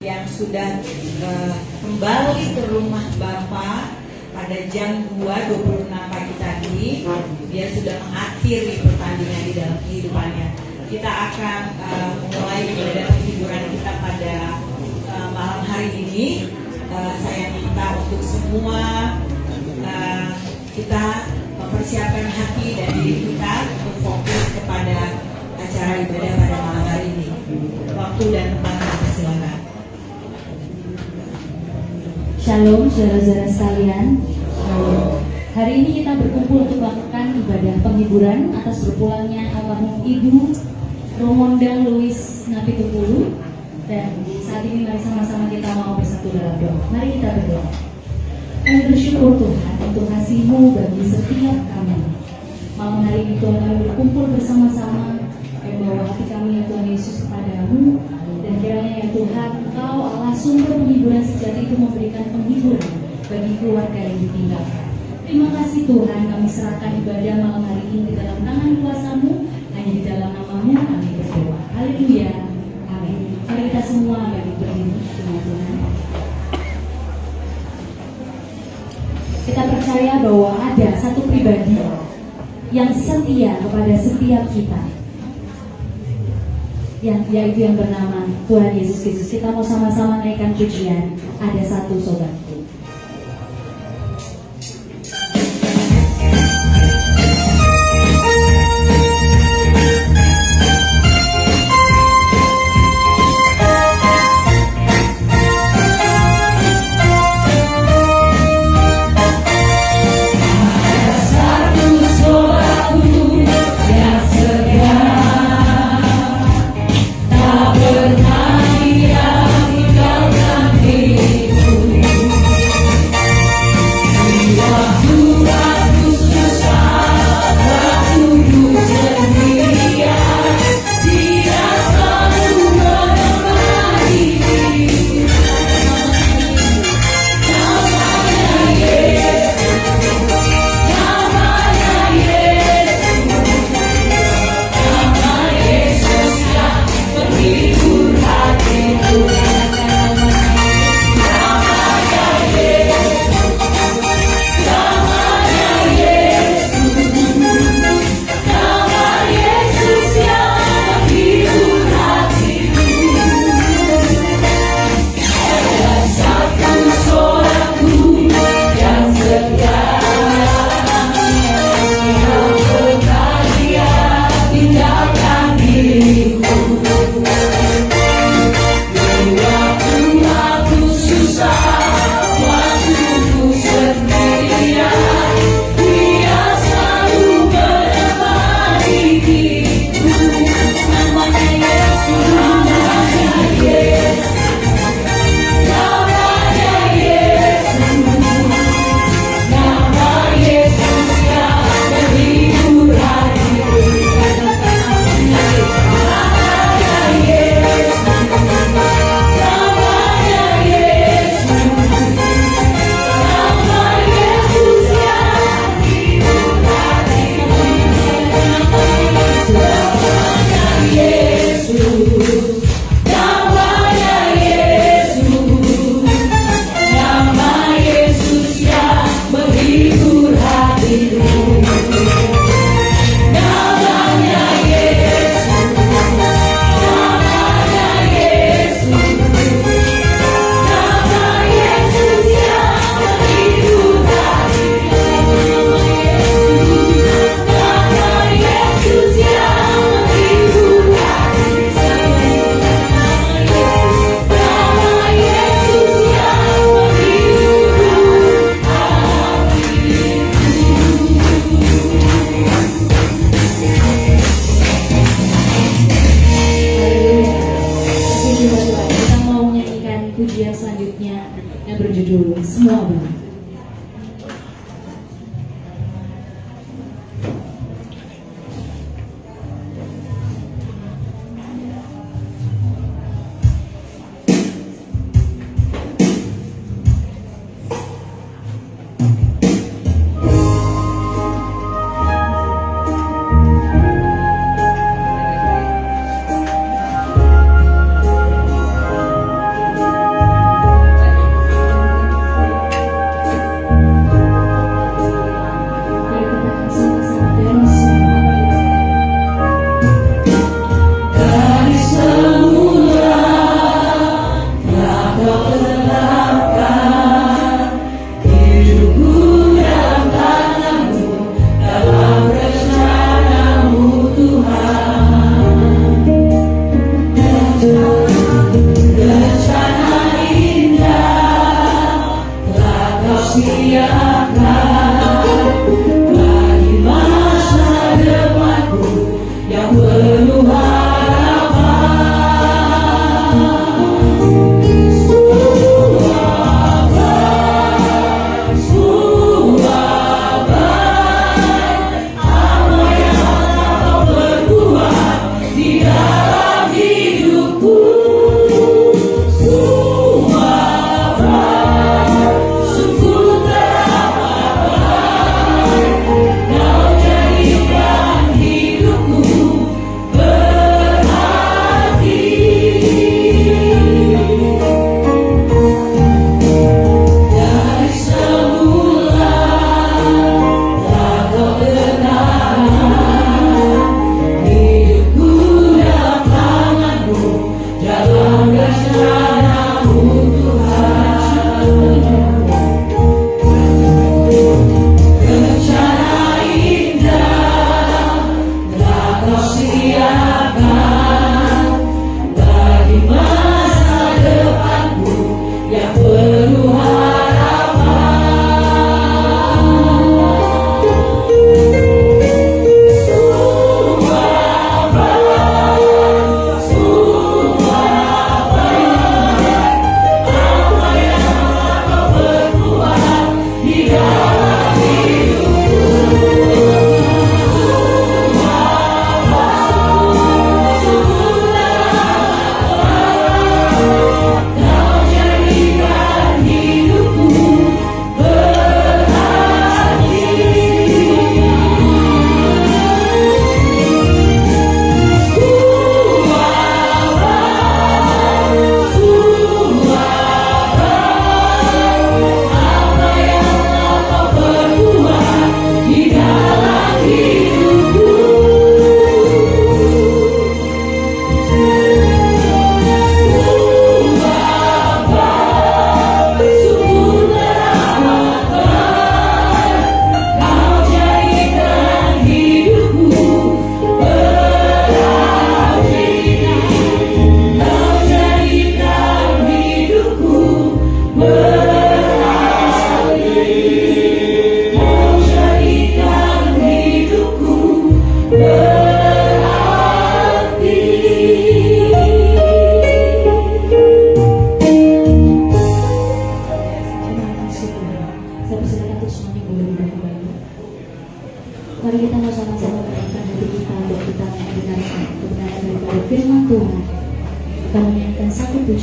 yang sudah kembali ke rumah Bapak pada jam 2.26 pagi tadi. Dia sudah mengakhiri pertandingan di dalam kehidupannya. Kita akan mulai ibadah penghiburan kita pada malam hari ini. Saya minta untuk semua kita mempersiapkan hati dan diri kita untuk fokus kepada acara ibadah pada malam hari ini. Waktu dan tempat kita silakan. Shalom saudara-saudara sekalian. Hari ini kita berkumpul untuk melakukan ibadah penghiburan atas berpulangnya almarhum Ibu Romonda Louis Napitupulu. Dan saat ini mari sama-sama kita mau bersatu dalam doa. Mari kita berdoa. Kami bersyukur Tuhan untuk kasih-Mu bagi setiap kami. Malam hari ini Tuhan kami berkumpul bersama-sama, membawa hati kami ya Tuhan Yesus kepada-Mu. Dan kiranya ya Tuhan, Engkau Allah sumber penghiburan sejati itu memberikan penghiburan bagi keluarga yang ditinggalkan. Terima kasih Tuhan, kami serahkan ibadah malam hari ini di dalam tangan kuasa-Mu. Hanya di dalam nama-Mu kami berdoa. Haleluya. Amin. Mari kita semua bagi berdiri dengan Tuhan. Kita percaya bahwa ada satu pribadi yang setia kepada setiap kita, yaitu yang bernama Tuhan Yesus Kristus. Kita mau sama-sama naikkan pujian Ada Satu Sobatku.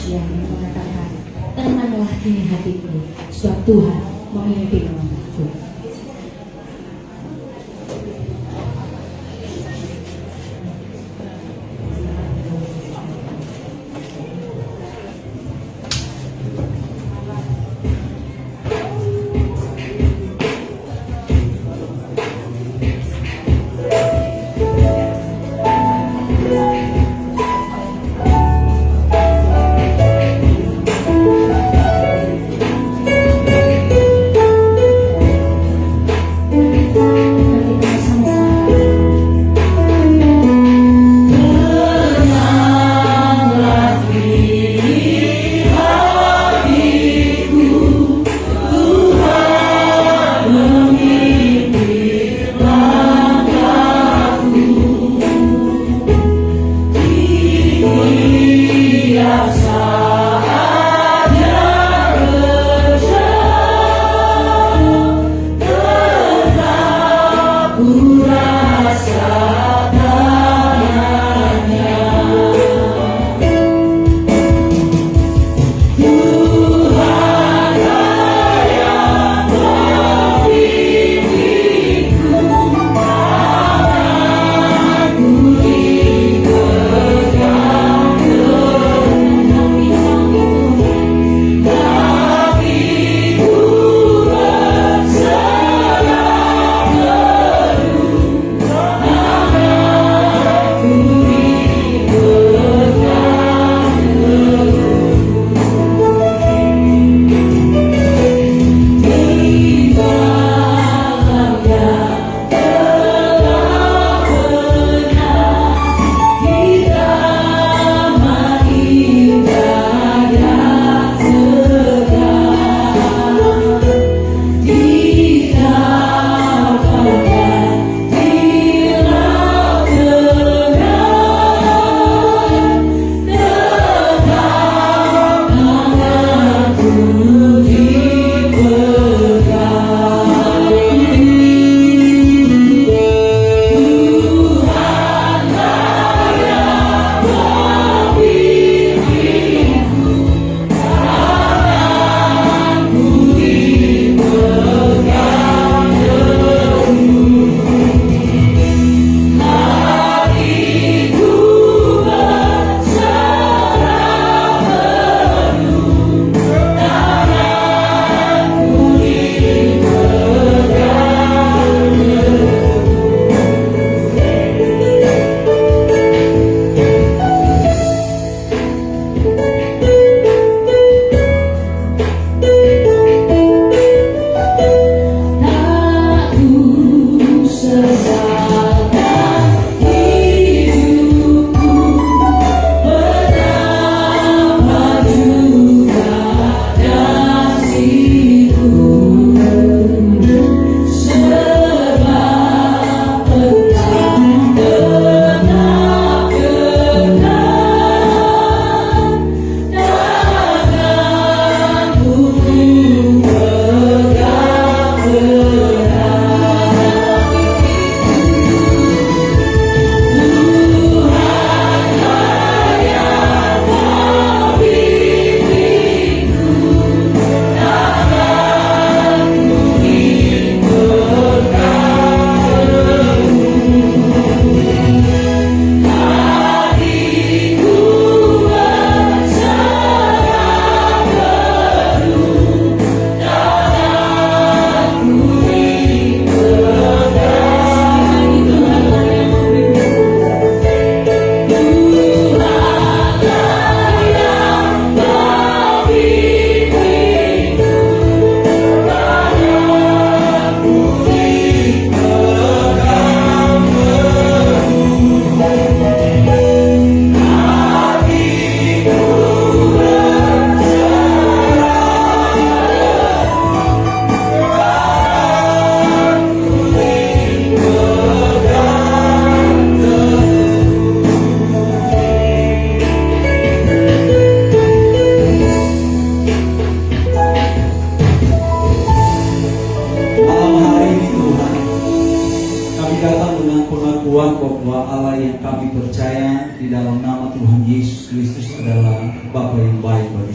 yang mengatakan, tenanglah kini hatiku, sebab Tuhan memimpinmu.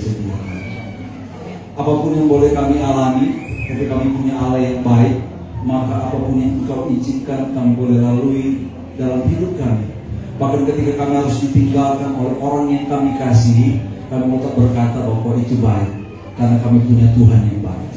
setiap kami. Apapun yang boleh kami alami, tapi kami punya Allah yang baik, maka apapun yang Engkau izinkan kami boleh lalui dalam hidup kami. Bahkan ketika kami harus ditinggalkan oleh orang yang kami kasihi, kami tetap berkata bahwa itu baik, karena kami punya Tuhan yang baik.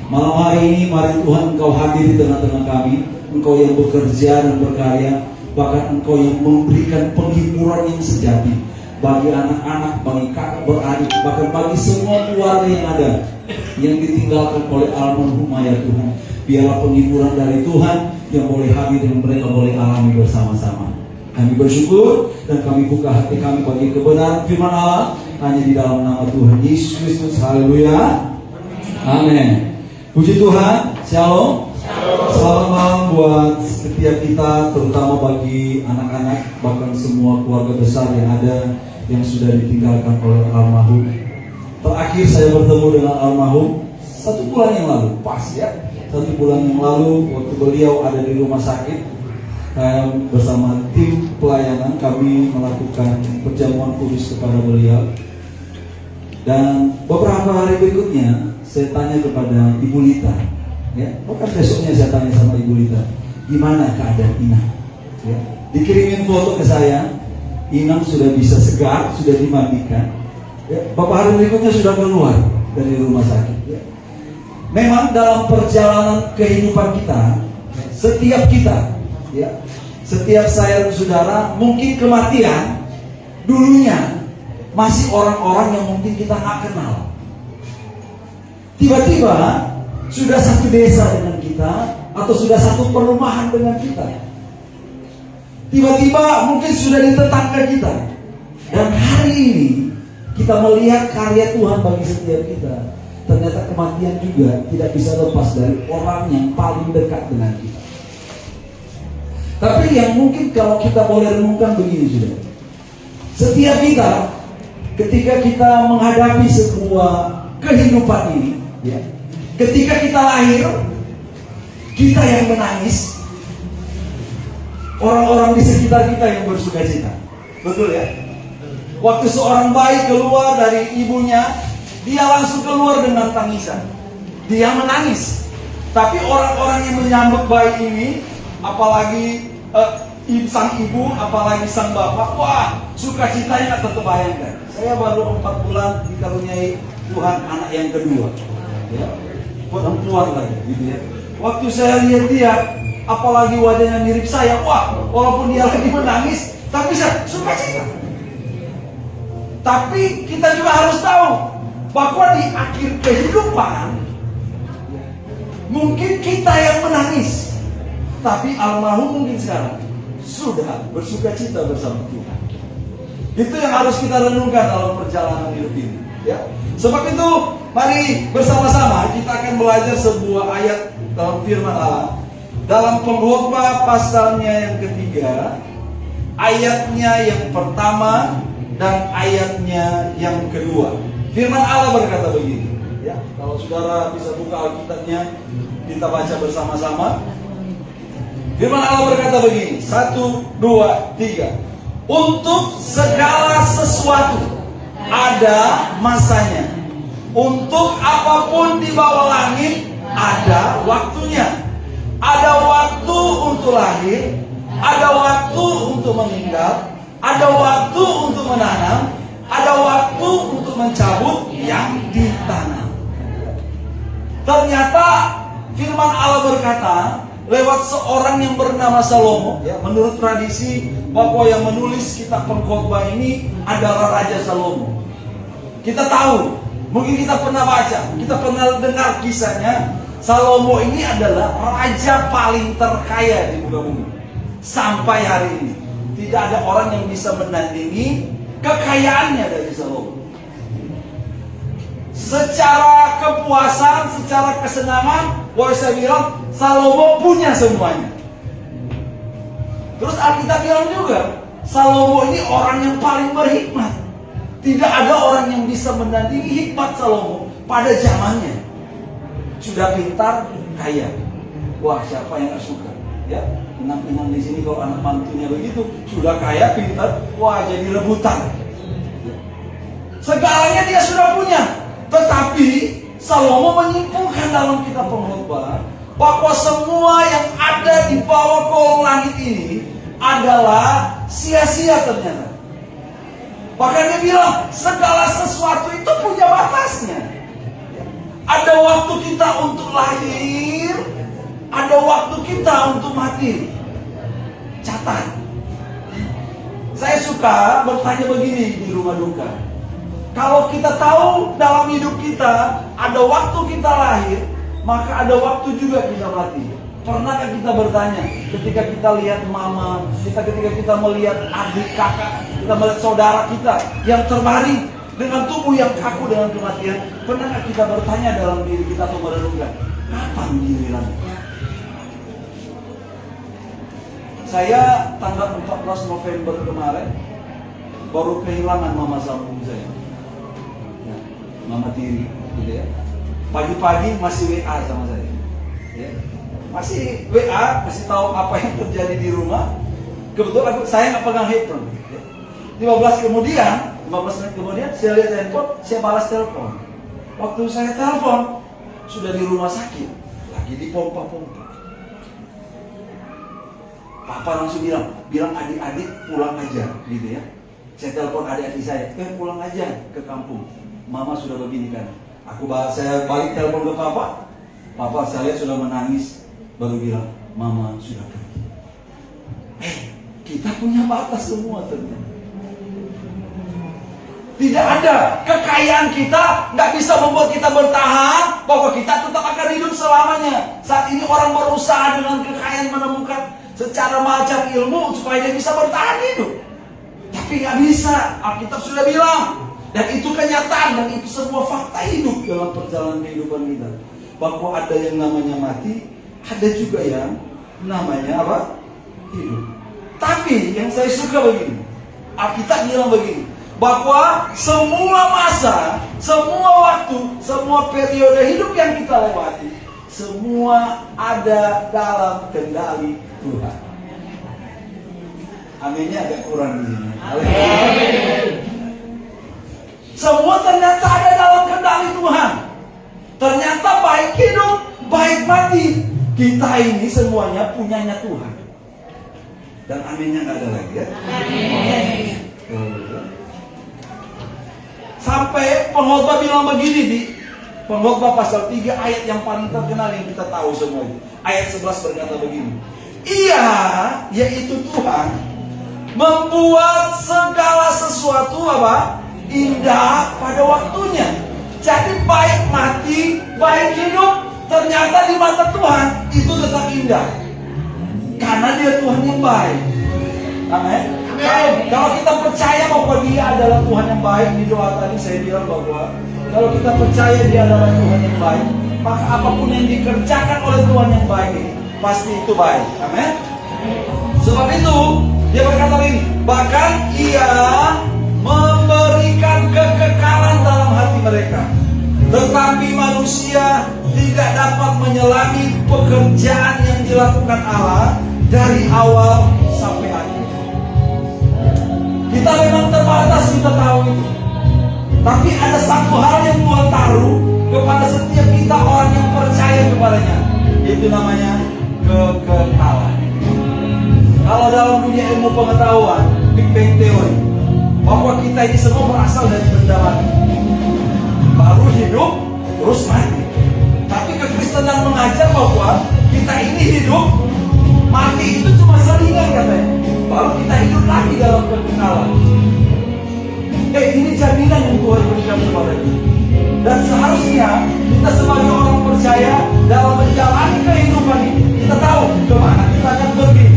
Malam hari ini, mari Tuhan Engkau hadir di tengah-tengah kami, Engkau yang bekerja dan berkarya, bahkan Engkau yang memberikan penghiburan yang sejati bagi anak-anak, bagi kakak beradik, bahkan bagi semua keluarga yang ada yang ditinggalkan oleh almarhum ya Tuhan. Biarlah penghiburan dari Tuhan yang boleh hadir dan mereka boleh alami bersama-sama. Kami bersyukur dan kami buka hati kami bagi kebenaran firman Allah hanya di dalam nama Tuhan Yesus Kristus. Haleluya. Amin. Puji Tuhan. Shalom. Selamat malam buat setiap kita, terutama bagi anak-anak, bahkan semua keluarga besar yang ada yang sudah ditinggalkan oleh almarhum. Terakhir saya bertemu dengan almarhum 1 bulan yang lalu, pas ya. 1 bulan yang lalu waktu beliau ada di rumah sakit, saya bersama tim pelayanan kami melakukan perjamuan kudus kepada beliau. Dan beberapa hari berikutnya saya tanya kepada Ibu Lita, ya, bahkan besoknya saya tanya sama Ibu Lita, gimana keadaan Inang? Ya, dikirimin foto ke saya, Inang sudah bisa segar, sudah dimandikan. Ya, beberapa hari berikutnya sudah keluar dari rumah sakit. Ya. Memang dalam perjalanan kehidupan kita, setiap kita, ya, setiap saya dan saudara, mungkin kematian dulunya masih orang-orang yang mungkin kita nggak kenal. Tiba-tiba sudah satu desa dengan kita, atau sudah satu perumahan dengan kita. Tiba-tiba mungkin sudah di tetangga kita. Dan hari ini kita melihat karya Tuhan bagi setiap kita. Ternyata kematian juga tidak bisa lepas dari orang yang paling dekat dengan kita. Tapi yang mungkin kalau kita boleh renungkan begini sudah. Setiap kita ketika kita menghadapi sebuah kehidupan ini, ya, ketika kita lahir, kita yang menangis, orang-orang di sekitar kita yang bersukacita. Betul ya? Waktu seorang bayi keluar dari ibunya, dia langsung keluar dengan tangisan. Dia menangis. Tapi orang-orang yang menyambut bayi ini, apalagi sang ibu, apalagi sang bapak, wah, sukacitanya tak terbayangkan. Saya baru 4 bulan dikaruniai Tuhan anak yang kedua, ya, perempuan lagi, gitu ya. Waktu saya lihat dia, apalagi wajahnya mirip saya, wah, walaupun dia lagi menangis, tapi saya sukacita. Tapi kita juga harus tahu bahwa di akhir kehidupan mungkin kita yang menangis, tapi almarhum mungkin sekarang sudah bersukacita bersama Tuhan. Itu yang harus kita renungkan dalam perjalanan hidup ini, ya. Sebab itu mari bersama-sama kita akan belajar sebuah ayat dalam firman Allah dalam Pengkhotbah pasalnya yang ketiga, ayatnya yang pertama dan ayatnya yang kedua. Firman Allah berkata begini, ya. Kalau saudara bisa buka Alkitabnya, kita baca bersama-sama. Firman Allah berkata begini, 1, 2, 3. Untuk segala sesuatu ada masanya. Untuk apapun di bawah langit ada waktunya. Ada waktu untuk lahir, ada waktu untuk meninggal, ada waktu untuk menanam, ada waktu untuk mencabut yang ditanam. Ternyata firman Allah berkata lewat seorang yang bernama Salomo, ya, menurut tradisi bahwa yang menulis kitab Pengkhotbah ini adalah Raja Salomo. Kita tahu, mungkin kita pernah baca, kita pernah dengar kisahnya. Salomo ini adalah raja paling terkaya di muka bumi. Sampai hari ini tidak ada orang yang bisa menandingi kekayaannya dari Salomo. Secara kepuasan, secara kesenangan, boleh saya bilang Salomo punya semuanya. Terus Alkitab bilang juga Salomo ini orang yang paling berhikmat. Tidak ada orang yang bisa menandingi hikmat Salomo pada zamannya. Sudah pintar, kaya. Wah, siapa yang gak suka? Ya, pinang-pinang di sini kalau anak mantunya begitu, sudah kaya, pintar, wah jadi rebutan. Segalanya dia sudah punya. Tetapi Salomo menyimpulkan dalam kitab Pengkhotbah bahwa semua yang ada di bawah kolong langit ini adalah sia-sia ternyata. Bahkan dia bilang segala sesuatu itu punya batasnya. Ada waktu kita untuk lahir, ada waktu kita untuk mati. Catat. Saya suka bertanya begini di rumah duka. Kalau kita tahu dalam hidup kita ada waktu kita lahir, maka ada waktu juga kita mati. Pernahkah kita bertanya ketika kita lihat mama, ketika kita melihat adik kakak, kita melihat saudara kita yang terbaring dengan tubuh yang kaku dengan kematian, pernahkah kita bertanya dalam diri kita atau merenungkan, kapan giliran? Saya tanggal 14 November kemarin baru kehilangan mama sambung saya, ya, mama tiri, gitu ya. Pagi-pagi masih WA sama saya, ya. Masih WA, kasih tahu apa yang terjadi di rumah. Kebetulan saya nggak pegang handphone. Ya. 15 menit kemudian saya lihat handphone, saya balas telepon. Waktu saya telepon sudah di rumah sakit, lagi di pompa-pompa. Papa langsung bilang adik-adik pulang aja, gitu ya. Saya telepon adik-adik saya, pulang aja ke kampung. Mama sudah begini kan. Saya balik telepon ke papa. Papa saya lihat sudah menangis, baru bilang mama sudah pergi. Kita punya batas semua ternyata. Tidak ada kekayaan kita nggak bisa membuat kita bertahan bahwa kita tetap akan hidup selamanya. Saat ini orang berusaha dengan kekayaan menemukan secara macam ilmu supaya dia bisa bertahan hidup, tapi nggak bisa. Alkitab sudah bilang, dan itu kenyataan dan itu semua fakta hidup dalam perjalanan kehidupan kita, bahwa ada yang namanya mati, ada juga yang namanya apa? Hidup. Tapi yang saya suka begini, Alkitab bilang begini, bahwa semua masa, semua waktu, semua periode hidup yang kita lewati, semua ada dalam kendali Tuhan. Aminnya agak kurang di sini. Amin. Semua ternyata ada dalam kendali Tuhan. Ternyata baik hidup, baik mati, kita ini semuanya punyanya Tuhan. Dan aminnya nggak ada lagi ya. Amin. Sampai Pengkhotbah bilang begini di Pengkhotbah pasal 3 ayat yang paling terkenal yang kita tahu semua itu. Ayat 11 berkata begini. Ia, yaitu Tuhan, membuat segala sesuatu apa? Indah pada waktunya. Jadi baik mati, baik hidup, ternyata di mata Tuhan itu tetap indah. Karena dia Tuhan yang baik. Amin. Kalau kita percaya bahwa dia adalah Tuhan yang baik, di doa tadi saya bilang bahwa kalau kita percaya dia adalah Tuhan yang baik, maka apapun yang dikerjakan oleh Tuhan yang baik ini pasti itu baik. Amin. Sebab itu dia berkata begini, bahkan ia memberikan kekekalan dalam hati mereka, tetapi manusia tidak dapat menyelami pekerjaan yang dilakukan Allah dari awal sampai akhir. Kita memang terbatas, kita tahu itu. Tapi ada satu hal yang Tuhan taruh kepada setiap kita orang yang percaya kepadanya, itu namanya kekekalan. Kalau dalam dunia ilmu pengetahuan, Big Bang Theory, bahwa kita ini semua berasal dari benda mati, baru hidup, terus mati. Tapi kekristenan mengajar bahwa kita ini hidup, mati itu cuma selingan katanya, baru kita hidup lagi dalam kekekalan. Ini jaminan yang Tuhan berikan kepada kita. Dan seharusnya kita sebagai orang percaya dalam menjalani kehidupan ini, kita tahu kemana kita akan pergi,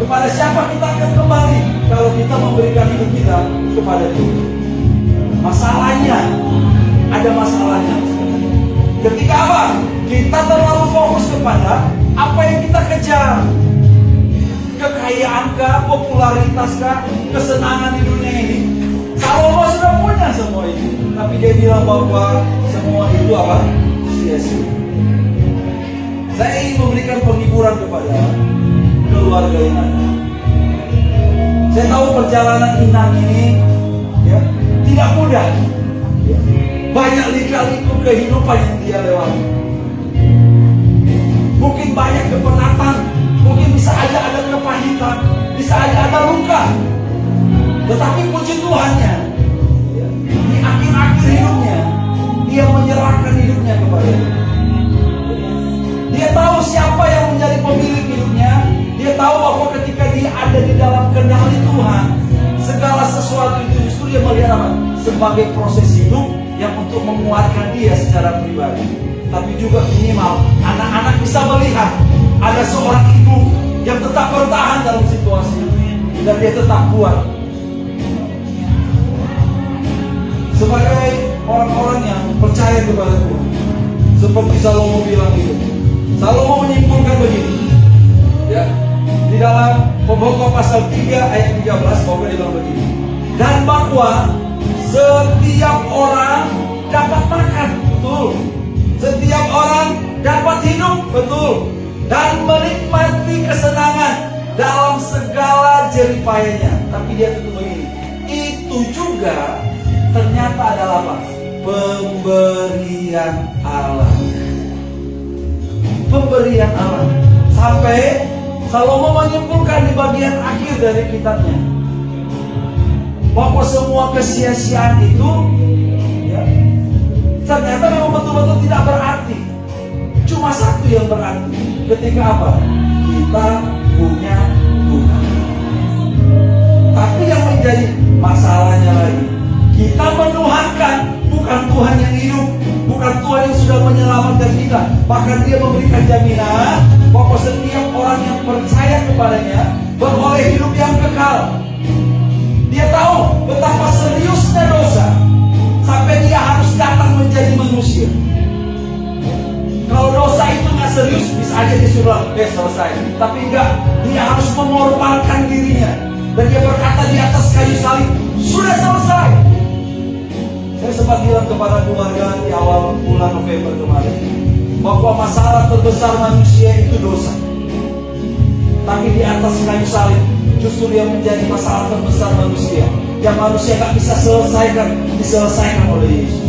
kepada siapa kita akan kembali kalau kita memberikan hidup kita kepada Tuhan. Masalahnya, ada masalahnya. Ketika apa? Kita terlalu fokus kepada apa yang kita kejar. Kekayaan kah, popularitas kah, kesenangan di dunia ini. Salomo sudah punya semua itu, tapi dia bilang bahwa semua itu apa? Sia-sia. Saya ingin memberikan penghiburan kepada keluarga yang ada. Saya tahu perjalanan Inang ini ya, tidak mudah. Banyak lika-liku kehidupan yang dia lewati. Mungkin banyak kepenatan, mungkin bisa aja ada kepahitan, bisa aja ada luka. Tetapi puji Tuhannya, di akhir-akhir hidupnya, dia menyerahkan hidupnya kepada-Nya. Dia tahu siapa yang menjadi pemilik hidupnya. Dia tahu bahwa ketika dia ada di dalam kendali Tuhan, segala sesuatu itu justru dia melihat apa? Sebagai proses hidup yang untuk menguatkan dia secara pribadi. Tapi juga minimal anak-anak bisa melihat ada seorang ibu yang tetap bertahan dalam situasi ini, dan dia tetap kuat. Sebagai orang-orang yang percaya kepada Tuhan, seperti Salomo bilang itu, Salomo menyimpulkan begini, ya, di dalam Pembuktian pasal 3 ayat 13, pokoknya dia bilang begini, dan bahwa setiap orang dapat makan, betul. Setiap orang dapat hidup, betul. Dan menikmati kesenangan dalam segala jeripayanya. Tapi dia tentu begini, itu juga ternyata adalah apa? Pemberian Allah. Pemberian Allah. Sampai Salomo menyimpulkan di bagian akhir dari kitabnya, bahwa semua kesia-siaan itu, ya, ternyata memang betul-betul tidak berarti. Cuma satu yang berarti, ketika apa? Kita punya Tuhan. Tapi yang menjadi masalahnya lagi, kita menuhankan bukan Tuhan yang hidup, bukan Tuhan yang sudah menyelamatkan kita. Bahkan dia memberikan jaminan bahwa setiap orang yang percaya kepadanya beroleh hidup yang kekal. Dia tahu betapa seriusnya dosa sampai dia harus datang menjadi manusia. Kalau dosa itu nggak serius, bisa aja disuruh selesai. Tapi enggak, dia harus mengorbankan dirinya. Dan dia berkata di atas kayu salib, sudah selesai. Saya sempat bilang kepada keluarga di awal bulan November kemarin, bahwa masalah terbesar manusia itu dosa. Tapi di atas kayu salib, justru yang menjadi masalah terbesar manusia, yang manusia nggak bisa selesaikan, diselesaikan oleh Yesus.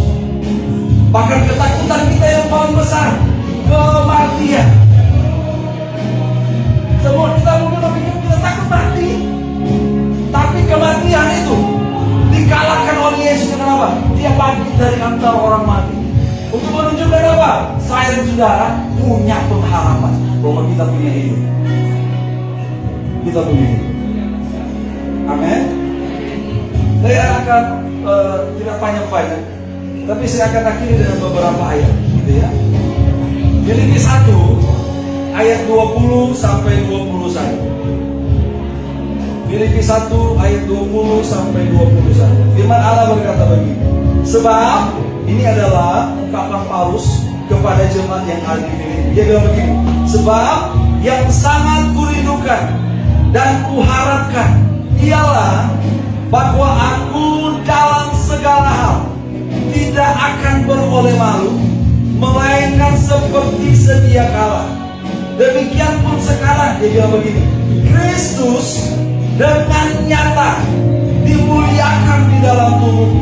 Bahkan ketakutan kita yang paling besar, kematian. Semua kita mungkin berpikir kita takut mati, tapi kematian itu dikalahkan oleh Yesus. Kenapa? Dia bangkit dari antara orang mati untuk menunjukkan apa? Saya dan saudara punya pengharapan bahwa kita punya hidup. Kita punya hidup. Amin. Saya akan tidak panjang-panjang, tapi saya akan akhiri dengan beberapa ayat, gitu ya. Filipi 1 ayat 20 sampai 21. Filipi 1 ayat 20 sampai 21. Firman Allah berkata begini. Sebab ini adalah ungkapan Paulus kepada jemaat yang ada di Filipi. Dia bilang begini. Sebab yang sangat kurindukan dan kuharapkan ialah bahwa aku dalam segala hal tidak akan beroleh malu, melainkan seperti sedia kala. Demikian pun sekarang, dia bilang begini, Kristus dengan nyata dimuliakan di dalam tubuhku,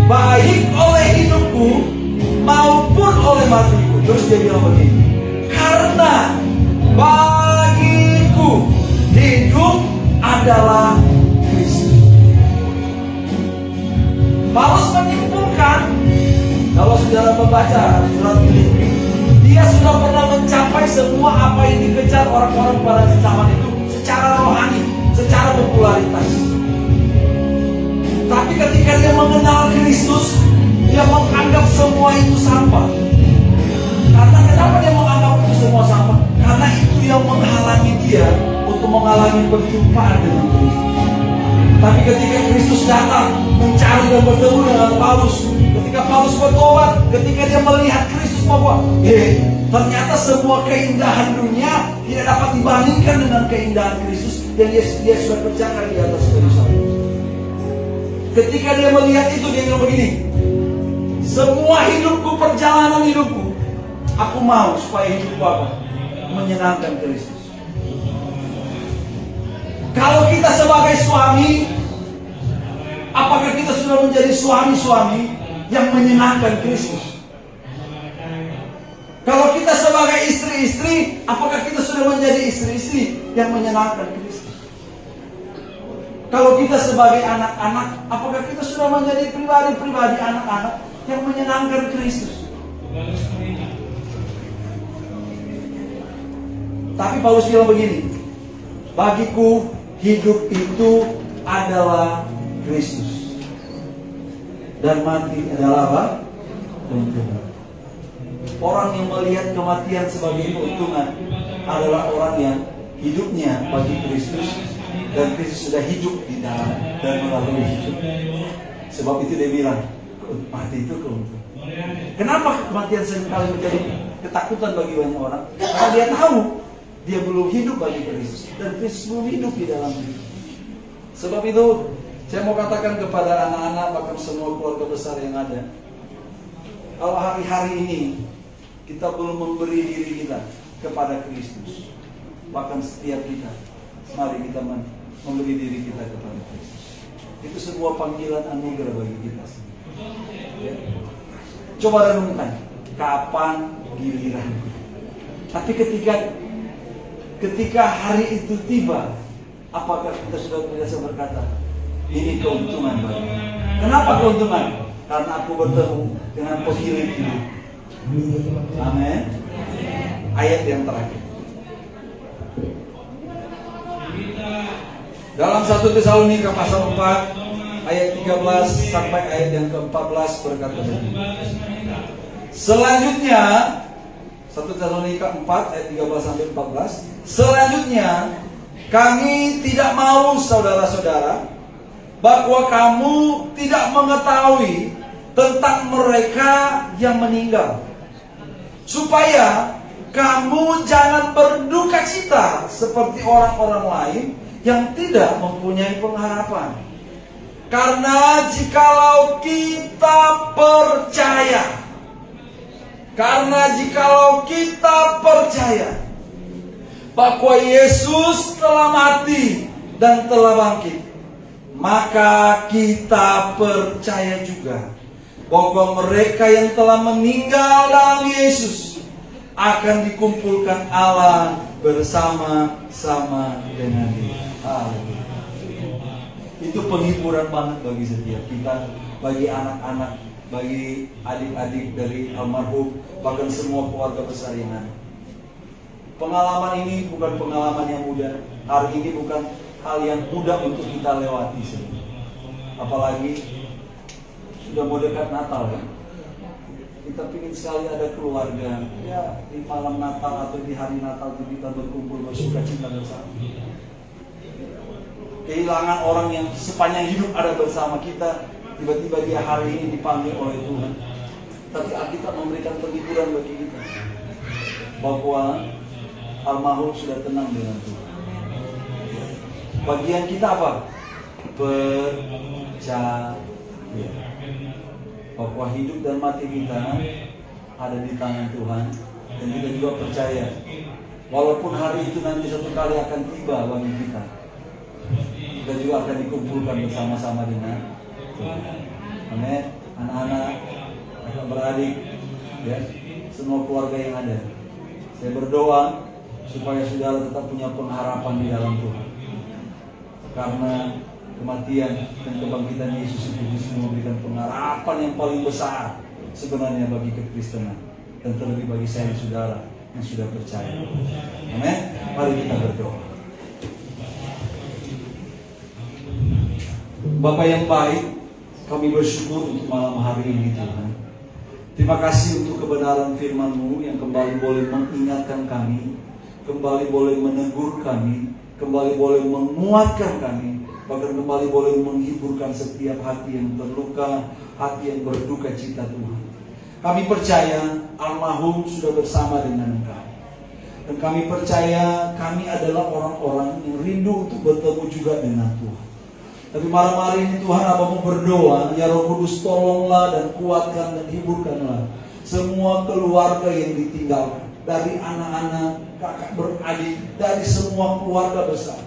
baik oleh hidupku maupun oleh matiku. Terus dia bilang begini, karena bagiku hidup adalah Kristus. Paulus menyimpulkan, kalau saudara membaca surat Filipi, dia sudah pernah mencapai semua apa yang dikejar orang-orang pada zaman itu secara rohani, secara popularitas. Tapi ketika dia mengenal Kristus, dia menganggap semua itu sampah. Karena kenapa dia menganggap itu semua sampah? Karena itu yang menghalangi dia untuk mengalami perjumpaan dengan Kristus. Tapi ketika Kristus datang mencari dan bertemu dengan Paulus, ketika Paulus bertobat, ketika dia melihat Kristus bahwa ternyata semua keindahan dunia tidak dapat dibandingkan dengan keindahan Kristus yang dia sudah kerjakan di atas kayu salib. Ketika dia melihat itu, dia bilang begini, semua hidupku, perjalanan hidupku, aku mau supaya hidupku apa? Menyenangkan Kristus. Kalau kita sebagai suami, apakah kita sudah menjadi suami-suami yang menyenangkan Kristus? Kalau kita sebagai istri-istri, apakah kita sudah menjadi istri-istri yang menyenangkan Kristus? Kalau kita sebagai anak-anak, apakah kita sudah menjadi pribadi-pribadi anak-anak yang menyenangkan Kristus? Tapi Paulus bilang begini, bagiku hidup itu adalah Kristus, dan mati adalah apa? Keuntungan. Orang yang melihat kematian sebagai keuntungan adalah orang yang hidupnya bagi Kristus, dan Kristus sudah hidup di dalam dan melalui hidup. Sebab itu dia bilang, mati itu keuntungan. Kenapa kematian seringkali menjadi ketakutan bagi banyak orang? Karena dia tahu dia belum hidup bagi Kristus, dan Kristus belum hidup di dalam hidup. Sebab itu saya mau katakan kepada anak-anak, bahkan semua keluarga besar yang ada, kalau hari-hari ini kita belum memberi diri kita kepada Kristus, bahkan setiap kita, mari kita memberi diri kita kepada Kristus. Itu sebuah panggilan anugerah bagi kita. Ya. Coba renungkan, kapan giliran? Tapi ketika hari itu tiba, apakah kita sudah biasa berkata, ini keuntungan bagi? Kenapa keuntungan? Karena aku bertemu dengan penggiling hidup. Amin. Ayat yang terakhir. Dalam 1 Tesalonika pasal 4 ayat 13 sampai ayat yang ke-14 berkata begini. Selanjutnya 1 Tesalonika 4 ayat 13 sampai 14. Selanjutnya kami tidak mau saudara-saudara bahwa kamu tidak mengetahui tentang mereka yang meninggal, supaya kamu jangan berduka cita seperti orang-orang lain yang tidak mempunyai pengharapan. Karena jikalau kita percaya bahwa Yesus telah mati dan telah bangkit, maka kita percaya juga bahwa mereka yang telah meninggal dalam Yesus akan dikumpulkan Allah bersama-sama dengan Dia. Itu penghiburan banget bagi setiap kita, bagi anak-anak, bagi adik-adik dari almarhum, bahkan semua keluarga besar yang ada. Pengalaman ini bukan pengalaman yang mudah. Hari ini bukan hal yang mudah untuk kita lewati. Apalagi sudah mau dekat Natal kan? Kita ingin sekali ada keluarga. Ya, di malam Natal atau di hari Natal itu kita berkumpul bersuka cita bersama. Kehilangan orang yang sepanjang hidup ada bersama kita, tiba-tiba dia hari ini dipanggil oleh Tuhan. Tapi Alkitab memberikan penghiburan bagi kita, bahwa almarhum sudah tenang dengan Tuhan. Bagian kita apa? Percaya bahwa hidup dan mati kita ada di tangan Tuhan, dan kita juga percaya walaupun hari itu nanti satu kali akan tiba bagi kita juga akan dikumpulkan bersama-sama dengan Tuhan. Amin. Anak-anak, kakak beradik, ya, semua keluarga yang ada, saya berdoa supaya saudara tetap punya pengharapan di dalam Tuhan, karena kematian dan kebangkitan Yesus itu justru memberikan pengharapan yang paling besar sebenarnya bagi kekristenan, dan terlebih bagi saya dan saudara yang sudah percaya. Amin. Mari kita berdoa. Bapa yang baik, kami bersyukur untuk malam hari ini Tuhan. Terima kasih untuk kebenaran firman-Mu yang kembali boleh mengingatkan kami, kembali boleh menegur kami, kembali boleh menguatkan kami, bahkan kembali boleh menghiburkan setiap hati yang terluka, hati yang berduka cita Tuhan. Kami percaya almarhum sudah bersama dengan Engkau, dan kami percaya kami adalah orang-orang yang rindu untuk bertemu juga dengan Tuhan. Tapi malam hari ini Tuhan, Abah mau berdoa, ya Roh Kudus tolonglah dan kuatkan dan hiburkanlah semua keluarga yang ditinggalkan, dari anak-anak, kakak beradik, dari semua keluarga besar.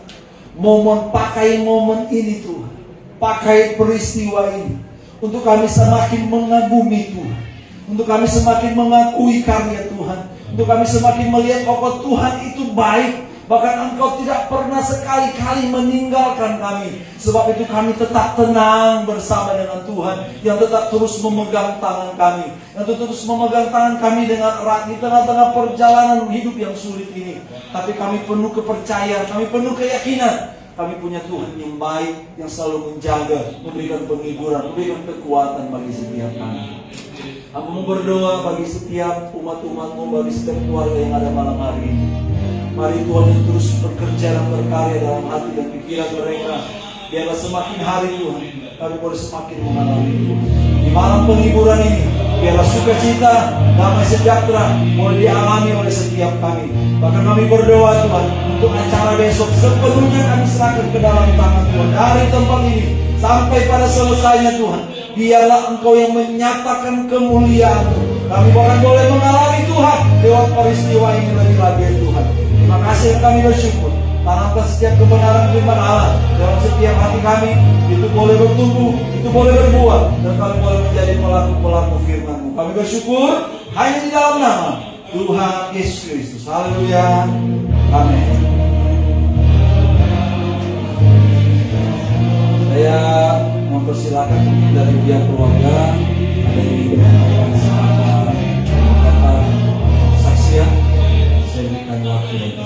Pakai momen ini Tuhan, pakai peristiwa ini untuk kami semakin mengagumi Tuhan, untuk kami semakin mengakui karya Tuhan, untuk kami semakin melihat bahwa Tuhan itu baik. Bahkan Engkau tidak pernah sekali-kali meninggalkan kami. Sebab itu kami tetap tenang bersama dengan Tuhan, yang tetap terus memegang tangan kami, yang terus memegang tangan kami dengan erat di tengah-tengah perjalanan hidup yang sulit ini. Tapi kami penuh kepercayaan, kami penuh keyakinan. Kami punya Tuhan yang baik, yang selalu menjaga, memberikan penghiburan, memberikan kekuatan bagi setiap kami. Aku mau berdoa bagi setiap umat-umat-Mu, bagi setiap keluarga yang ada malam hari ini. Mari Tuhan yang terus bekerja dan berkarya dalam hati dan pikiran mereka. Biarlah semakin hari Tuhan, kami boleh semakin mengalami Tuhan. Di malam penghiburan ini, biarlah sukacita, damai sejahtera boleh dialami oleh setiap kami. Bahkan kami berdoa Tuhan, untuk acara besok sepenuhnya kami serahkan ke dalam tangan Tuhan. Dari tempat ini sampai pada selesainya Tuhan, biarlah Engkau yang menyatakan kemuliaan. Kami bahkan boleh mengalami Tuhan lewat peristiwa ini lagi-lagi Tuhan. Terima kasih, kami bersyukur. Tanamkan setiap kebenaran firman Allah dalam setiap hati kami. Itu boleh bertumbuh, itu boleh berbuah, dan kami boleh menjadi pelaku-pelaku firman-Mu. Kami bersyukur hanya di dalam nama Tuhan Yesus Kristus. Haleluya. Amin. Saya mempersilakan dari pihak keluarga ada yang ingin menyampaikan kata kesaksian. Saya berikan waktu lagi.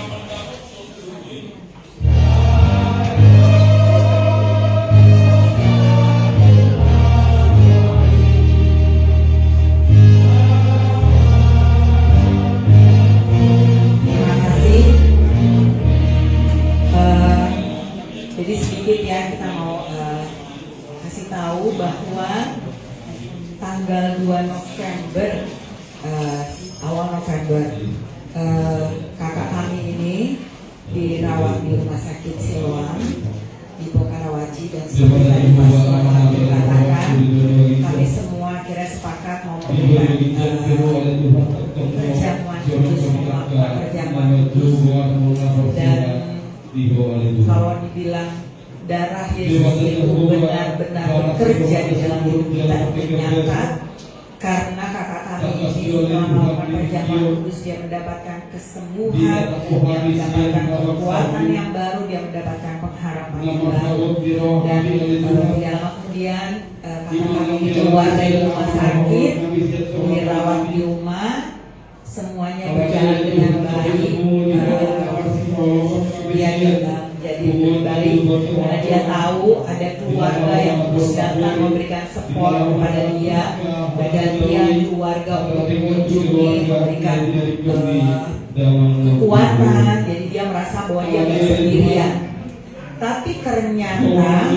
Terima kasih. Jadi sedikit ya, kita mau kasih tahu bahwa tanggal 2 November, awal November, kakak kami ini dirawat di rumah sakit Siloam di Bokarawaji, dan seperti tadi Mas Muhammad katakan, kami semua akhirnya sepakat mau memberikan perjamuan khusus, melakukan perjamuan khusus. Dan kalau dibilang darah Yesus itu benar-benar bekerja di dalam hidup kita, ternyata karena kakak kami ini setelah melakukan perjamuan kudus, dia mendapatkan kesembuhan, dia mendapatkan kekuatan yang baru, dia mendapatkan pengharapan yang baru. Dan tidak lama kemudian kakak kami ini keluar dari rumah sakit, dirawat di rumah, semuanya berjalan dengan baik. Dia jadi lebih baik karena dia tahu ada keluarga yang terus datang memberikan support kepada dia, bergantian keluarga untuk mengunjungi, memberikan kekuatan. Jadi dia merasa bahwa dia tidak sendirian. Tapi ternyata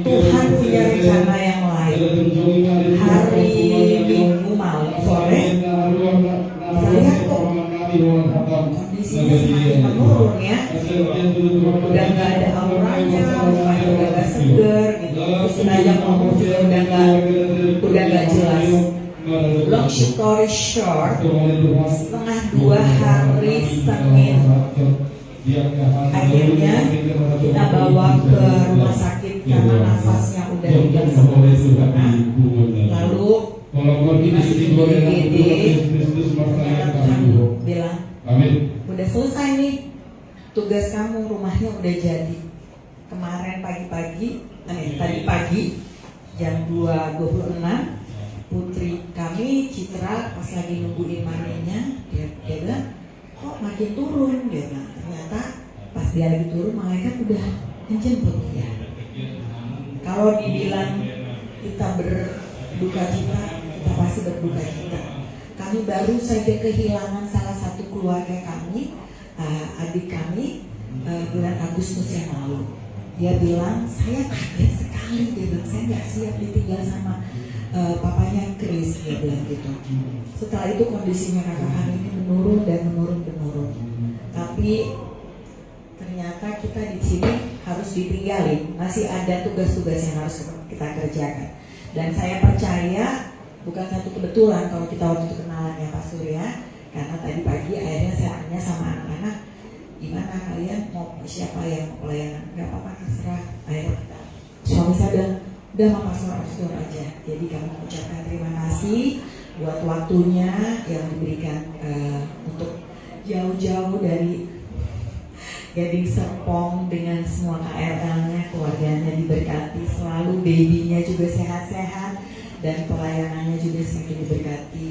Tuhan punya rencana yang lain. Hari Minggu malam sore, kita lihat kok kondisinya semakin menurun ya. Udah nggak ada auranya, mukanya udah nggak seger gitu. Terus kita ajak ngomong juga udah nggak jelas. Long story short, setengah 2 hari Senin, akhirnya kita bawa ke rumah sakit karena nafasnya udah tidak sempurna. Lalu dimasukin di IGD, ternyata Tuhan bilang, udah selesai nih tugas kamu, rumahnya udah jadi. Kemarin tadi pagi jam 2.26, putri kami Citra pas lagi nungguin manenya, dia bilang kok makin turun. Dia bilang ternyata pas dia lagi turun malaikat udah menjemput dia. Kalau dibilang kita berduka cita, kita pasti berduka cita. Kami baru saja kehilangan salah satu keluarga kami, adik kami, bulan Agustus yang lalu. Dia bilang saya kaget sekali, dia bilang saya nggak siap ditinggal sama papanya Chris, dia bilang gitu. Setelah itu kondisinya kakak kami ini menurun dan menurun. Tapi ternyata kita di sini harus ditinggalin, masih ada tugas-tugas yang harus kita kerjakan. Dan saya percaya bukan satu kebetulan kalau kita waktu itu kenalan ya Pak Surya, karena tadi pagi akhirnya saya tanya sama anak-anak, gimana kalian mau siapa yang mau pelayanan? Gak apa-apa, terserah. Akhirnya suami saya bilang, udah sama Pastor Osdor aja. Jadi kami mengucapkan terima kasih buat waktunya yang diberikan untuk jauh-jauh dari Gading Serpong dengan semua KRL-nya, keluarganya diberkati selalu, baby-nya juga sehat-sehat, dan pelayanannya juga semakin diberkati.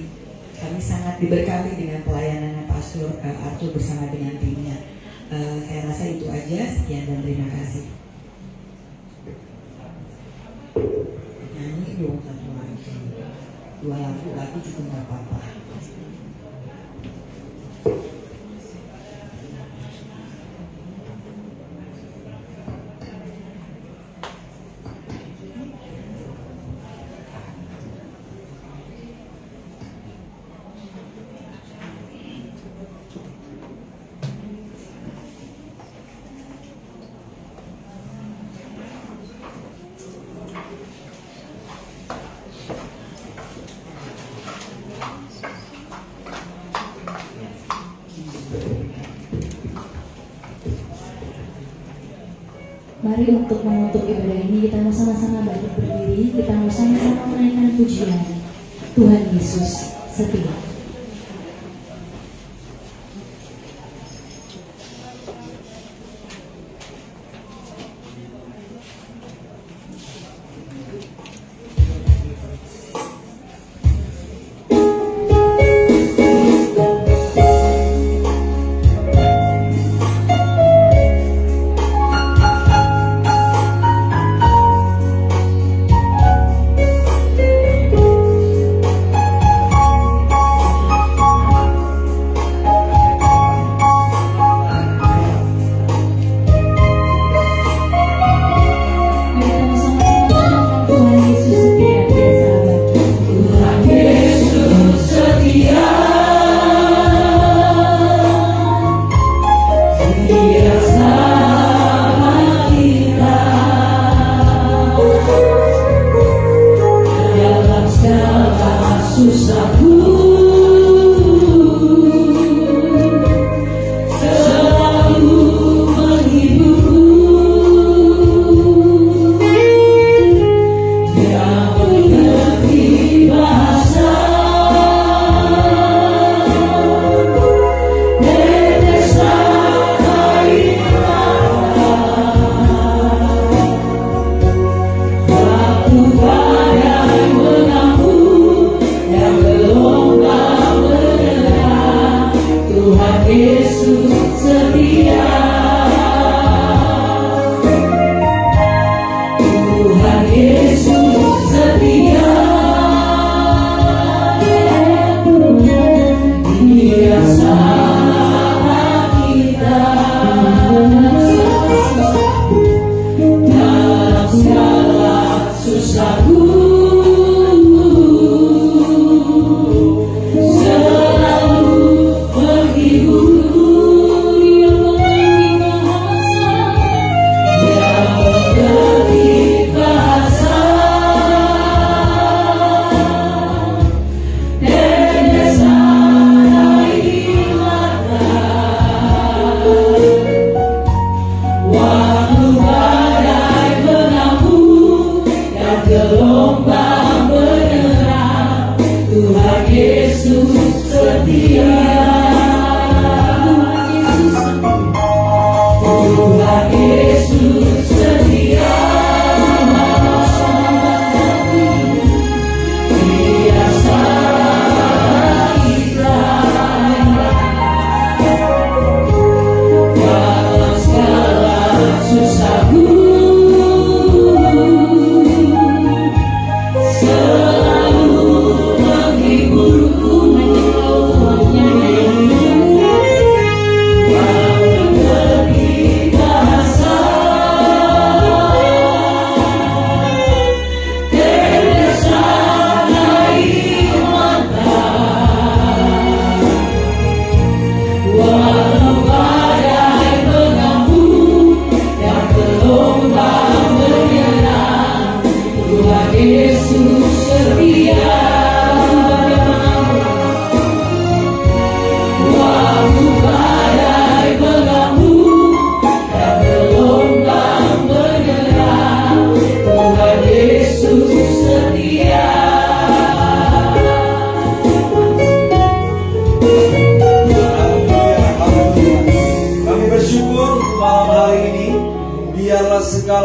Kami sangat diberkati dengan pelayanannya Pastor Arthur bersama dengan timnya. Saya rasa itu aja, sekian dan terima kasih. Nyanyi dong satu lagi, 2 lagu lagi juga nggak apa-apa. Mari untuk menutup ibadah ini kita mau sama-sama bangkit berdiri, kita mau sama-sama menaikkan pujian. Tuhan Yesus setia.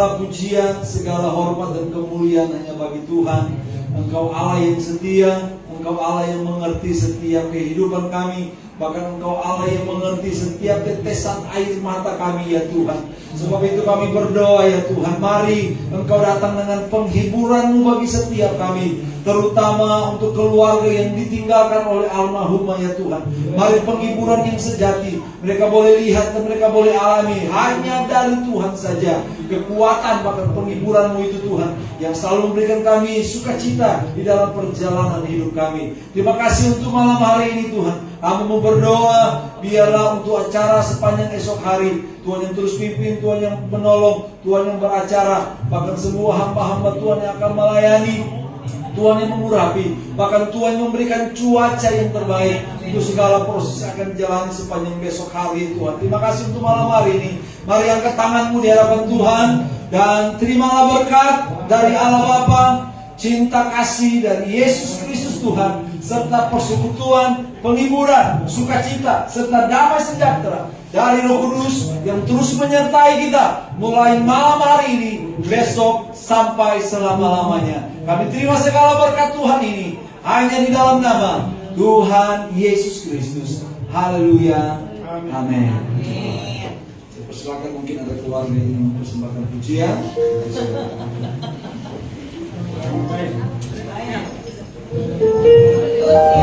segala pujian, segala hormat dan kemuliaan hanya bagi Tuhan. Engkau Allah yang setia, Engkau Allah yang mengerti setiap kehidupan kami. Bahkan Engkau Allah yang mengerti setiap tetesan air mata kami ya Tuhan. Sebab itu kami berdoa ya Tuhan, mari Engkau datang dengan penghiburan-Mu bagi setiap kami, terutama untuk keluarga yang ditinggalkan oleh almarhumah ya Tuhan. Mari penghiburan yang sejati mereka boleh lihat dan mereka boleh alami hanya dari Tuhan saja. Kekuatan bahkan penghiburan-Mu itu Tuhan, yang selalu memberikan kami sukacita di dalam perjalanan hidup kami. Terima kasih untuk malam hari ini Tuhan. Kami mau berdoa, biarlah untuk acara sepanjang esok hari, Tuhan yang terus pimpin, Tuhan yang menolong, Tuhan yang beracara. Bahkan semua hamba-hamba Tuhan yang akan melayani, Tuhan yang mengurapi, bahkan Tuhan yang memberikan cuaca yang terbaik untuk segala proses akan dijalani sepanjang besok hari Tuhan. Terima kasih untuk malam hari ini. Mari angkat tanganmu di hadapan Tuhan dan terimalah berkat dari Allah Bapa, cinta kasih dari Yesus Kristus Tuhan, serta persekutuan, penghiburan, sukacita, serta damai sejahtera dari Roh Kudus yang terus menyertai kita mulai malam hari ini, besok sampai selama-lamanya. Kami terima segala berkat Tuhan ini hanya di dalam nama Tuhan Yesus Kristus. Haleluya. Amin. Silakan, mungkin ada keluarga yang mempersembahkan pujian. Terus